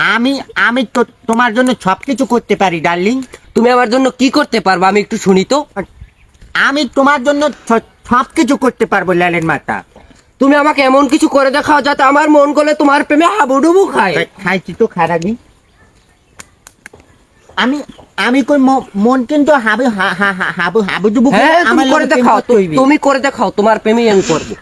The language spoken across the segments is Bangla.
আমি আমি তো তোমার জন্য সবকিছু করতে পারি ডার্লিং। তুমি আমার জন্য কি করতে পারবা আমি একটু শুনি তো। আমি তোমার জন্য সবকিছু করতে পারবো লালের মাথা। তুমি আমাকে এমন কিছু করে দেখাও যাতে আমার মন করলে তোমার প্রেমে হাবুডুবু খায়। খাইছি তো খারাপই। আমি আমি কই মন কিন্তু হাবুডুবু হ্যাঁ তুমি করে দেখাও, তুমি করে দেখাও, তোমার প্রেমেই আমি করবো।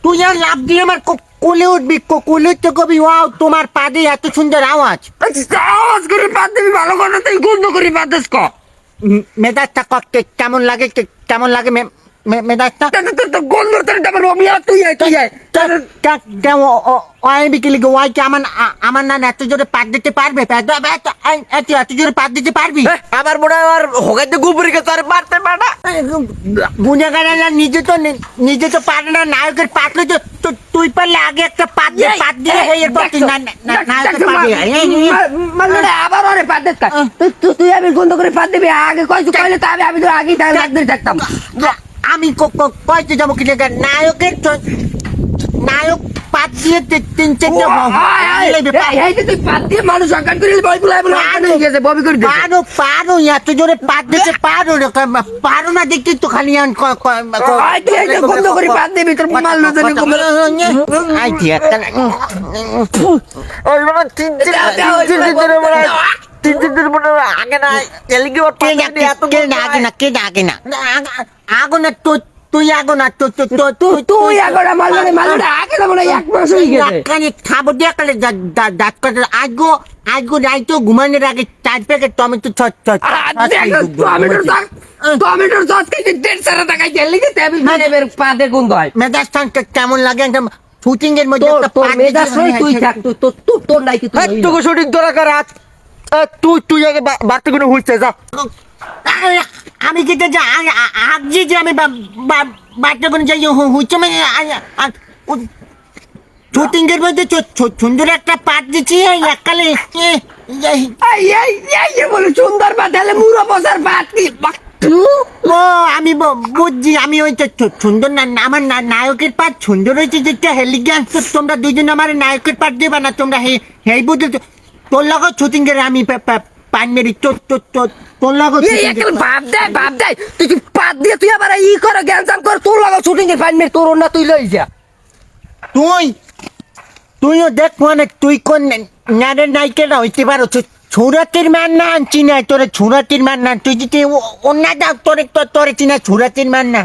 তুই আর লাভ দিয়ে আমার কোলে উঠবি, কোলে উঠতে কবি ওয়াও তোমার পা দিয়ে এত সুন্দর আওয়াজ। আওয়াজ করে বাদ দিবি, ভালো কথা তুই গন্ধ করে বাদ দিস। মেজাজটা কেমন লাগে, কেমন লাগে মেজাজটা? গন্ধ ওয়াই কি আমার না এত জোরে পাত দিতে পারবে? এত জোরে পাত দিতে পারবি? আমার মনে হয় আর হোগাইতে গুবরি গেছে আর মারতে পারে না। গুণাগার নিজে তো পারে না, নায়কের পাতলে তো তুই পারলে আগে একটা পাত দিয়ে এরপর তুই নায়কের পারবি। আবার ওরে পাত দিস, তুই আমি গন্ধ করে পাত দিবি আগে কইছো, কইলে তো আমি তো আগেই থাকতাম। আমি কইতে যাবো কি নায়কের নায়ক পাত দিয়ে তিন চারটে তুই পাত দিয়ে মানুষ অজ্ঞান করে পারো এত জোরে পাত দিতে পারো না দেখতে তো খালি গন্ধ করে পাত দিবি তোর মারলো আগে না আগো না তুই আগো না তুই আগোড়া মারলো আগে না মনে হয় 1 মাস হয়ে গেছে। খাবো দিয়ে কালে দাঁত কাটে আজগো রাইতো ঘুমানোর আগে 4 প্যাকেট টমেটো টমেটোর সস খেতে 150 টাকা দিয়ে লিখে টেবিল ফ্যানের পাতে গন্ধ হয়। মেজাজ কেমন লাগে শুটিং এর মধ্যে তুই থাক, তোর নাই কি তোকে শুটিং দরকার আজ তুই আগে বাড়তে কোনো হুইতে যা। আমি কি আগে যে আমি বাড়তে কোনো যাই হুইছে মানে শুটিং এর মধ্যে সুন্দর একটা পাট দিচ্ছি এককালে বলে সুন্দর পাত হলে মুড়ো বসার পাত কি ও আমি বুঝছি। আমি ওই সুন্দর না আমার নায়কের পাট সুন্দর হয়েছে যেটা হেলিগ্যান তোমরা দুইজন আমার নায়কের পাট দেবা না তোমরা হেই বুঝতে তোর লাগো শুটিং এর আমি পান মেরি তোর লাগো ভাব দেয় তুই পাত দিয়ে তুই আবার করো জ্ঞান কর, তোর লাগো শুটিং এর পান মেরি তোর না তুই লই যা। তুইও দেখ মানে তুই কোন নারের নায়িকেরা হইতে পারো ছুরাতির মান না আনছি না তোরে ছুরাতির মান না তুই যদি অন্য দাও তোরে চিনা ছুরাতির মান না